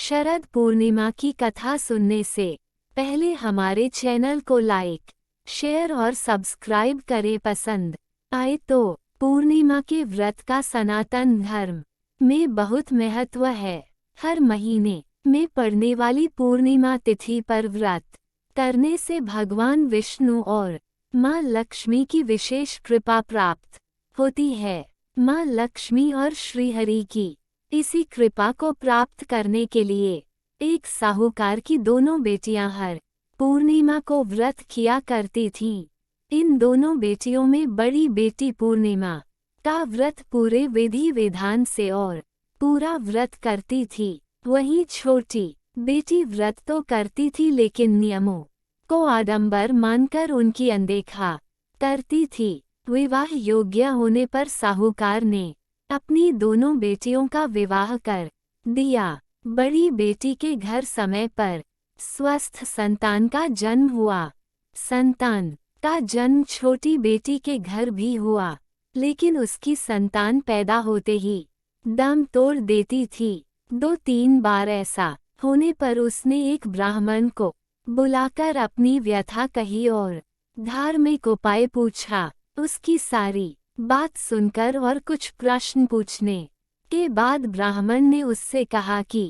शरद पूर्णिमा की कथा सुनने से पहले हमारे चैनल को लाइक, शेयर और सब्सक्राइब करें। पसंद आए तो पूर्णिमा के व्रत का सनातन धर्म में बहुत महत्व है। हर महीने में पड़ने वाली पूर्णिमा तिथि पर व्रत करने से भगवान विष्णु और माँ लक्ष्मी की विशेष कृपा प्राप्त होती है। माँ लक्ष्मी और श्रीहरि की इसी कृपा को प्राप्त करने के लिए एक साहूकार की दोनों बेटियां हर पूर्णिमा को व्रत किया करती थीं। इन दोनों बेटियों में बड़ी बेटी पूर्णिमा का व्रत पूरे विधि विधान से और पूरा व्रत करती थी। वहीं छोटी बेटी व्रत तो करती थी लेकिन नियमों को आडंबर मानकर उनकी अनदेखा करती थी। विवाह योग्य होने पर साहूकार ने अपनी दोनों बेटियों का विवाह कर दिया। बड़ी बेटी के घर समय पर स्वस्थ संतान का जन्म हुआ। संतान का जन्म छोटी बेटी के घर भी हुआ, लेकिन उसकी संतान पैदा होते ही दम तोड़ देती थी। 2-3 बार ऐसा होने पर उसने एक ब्राह्मण को बुलाकर अपनी व्यथा कही और धार्मिक उपाय पूछा। उसकी सारी बात सुनकर और कुछ प्रश्न पूछने के बाद ब्राह्मण ने उससे कहा कि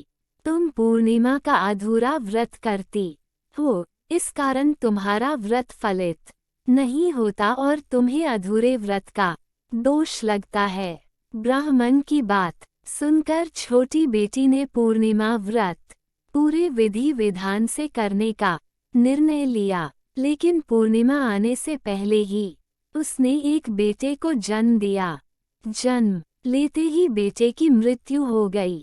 तुम पूर्णिमा का अधूरा व्रत करती हो, इस कारण तुम्हारा व्रत फलित नहीं होता और तुम्हें अधूरे व्रत का दोष लगता है। ब्राह्मण की बात सुनकर छोटी बेटी ने पूर्णिमा व्रत पूरे विधि विधान से करने का निर्णय लिया, लेकिन पूर्णिमा आने से पहले ही उसने एक बेटे को जन्म दिया। जन्म लेते ही बेटे की मृत्यु हो गई।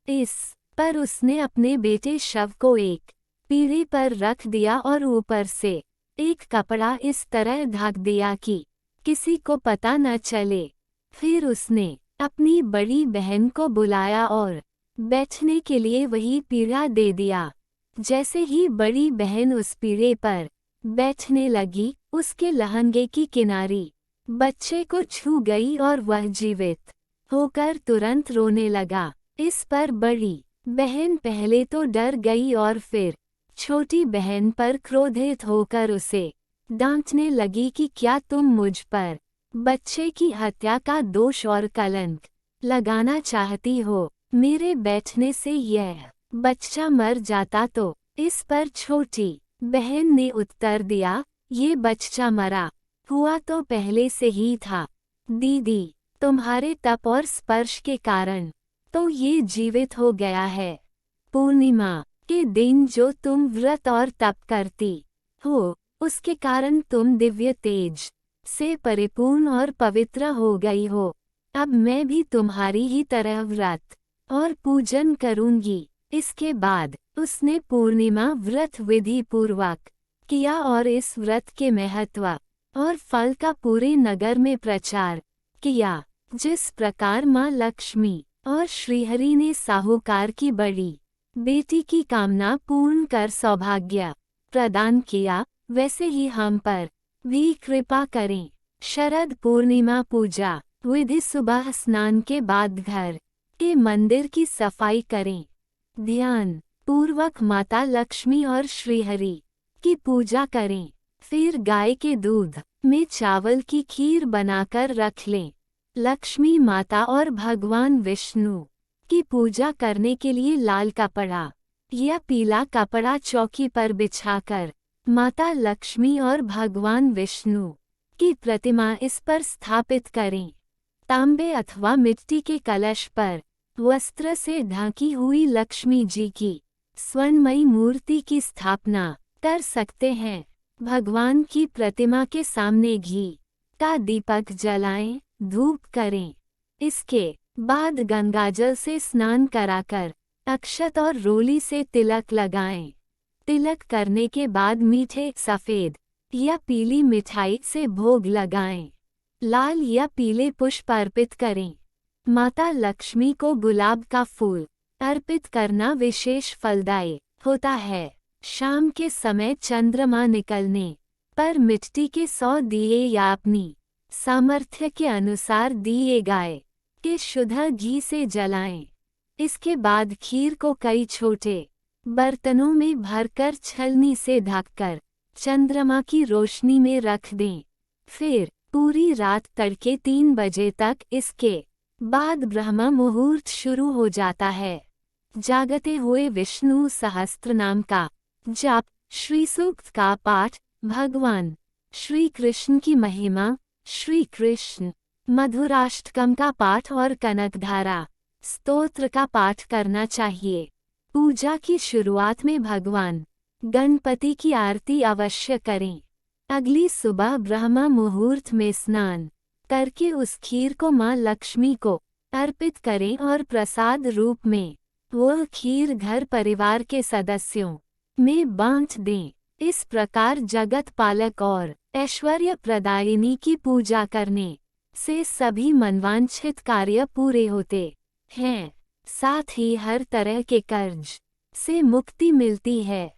इस पर उसने अपने बेटे शव को एक पीढ़े पर रख दिया और ऊपर से एक कपड़ा इस तरह ढक दिया कि किसी को पता न चले। फिर उसने अपनी बड़ी बहन को बुलाया और बैठने के लिए वही पीढ़ा दे दिया। जैसे ही बड़ी बहन उस पीढ़े पर बैठने लगी, उसके लहंगे की किनारी बच्चे को छू गई और वह जीवित होकर तुरंत रोने लगा। इस पर बड़ी बहन पहले तो डर गई और फिर छोटी बहन पर क्रोधित होकर उसे डांटने लगी कि क्या तुम मुझ पर बच्चे की हत्या का दोष और कलंक लगाना चाहती हो? मेरे बैठने से यह बच्चा मर जाता तो। इस पर छोटी बहन ने उत्तर दिया, ये बच्चा मरा हुआ तो पहले से ही था दीदी, तुम्हारे तप और स्पर्श के कारण तो ये जीवित हो गया है। पूर्णिमा के दिन जो तुम व्रत और तप करती हो, उसके कारण तुम दिव्य तेज से परिपूर्ण और पवित्र हो गई हो। अब मैं भी तुम्हारी ही तरह व्रत और पूजन करूंगी। इसके बाद उसने पूर्णिमा व्रत विधि पूर्वक किया और इस व्रत के महत्व और फल का पूरे नगर में प्रचार किया। जिस प्रकार माँ लक्ष्मी और श्रीहरि ने साहूकार की बड़ी बेटी की कामना पूर्ण कर सौभाग्य प्रदान किया, वैसे ही हम पर भी कृपा करें। शरद पूर्णिमा पूजा विधि: सुबह स्नान के बाद घर के मंदिर की सफाई करें। ध्यान पूर्वक माता लक्ष्मी और श्रीहरि की पूजा करें। फिर गाय के दूध में चावल की खीर बनाकर रख लें। लक्ष्मी माता और भगवान विष्णु की पूजा करने के लिए लाल कपड़ा या पीला कपड़ा चौकी पर बिछाकर माता लक्ष्मी और भगवान विष्णु की प्रतिमा इस पर स्थापित करें। तांबे अथवा मिट्टी के कलश पर वस्त्र से ढकी हुई लक्ष्मी जी की स्वर्णमयी मूर्ति की स्थापना कर सकते हैं। भगवान की प्रतिमा के सामने घी का दीपक जलाएं, धूप करें। इसके बाद गंगाजल से स्नान कराकर अक्षत और रोली से तिलक लगाएं। तिलक करने के बाद मीठे, सफेद या पीली मिठाई से भोग लगाएं। लाल या पीले पुष्प अर्पित करें। माता लक्ष्मी को गुलाब का फूल अर्पित करना विशेष फलदायी होता है। शाम के समय चंद्रमा निकलने पर मिट्टी के 100 दिए या अपनी सामर्थ्य के अनुसार दिए गाय के शुद्ध घी से जलाएं। इसके बाद खीर को कई छोटे बर्तनों में भरकर छलनी से ढककर चंद्रमा की रोशनी में रख दें। फिर पूरी रात तड़के 3 बजे तक इसके बाद ब्रह्म मुहूर्त शुरू हो जाता है। जागते हुए विष्णु सहस्त्रनाम का जप, श्री सूक्त का पाठ, भगवान श्री कृष्ण की महिमा, श्री कृष्ण मधुराष्टकम का पाठ और कनकधारा स्तोत्र का पाठ करना चाहिए। पूजा की शुरुआत में भगवान गणपति की आरती अवश्य करें। अगली सुबह ब्रह्म मुहूर्त में स्नान करके उस खीर को मां लक्ष्मी को अर्पित करें और प्रसाद रूप में वह खीर घर परिवार के सदस्यों में बांट दें। इस प्रकार जगत पालक और ऐश्वर्य प्रदायिनी की पूजा करने से सभी मनवांछित कार्य पूरे होते हैं। साथ ही हर तरह के कर्ज से मुक्ति मिलती है।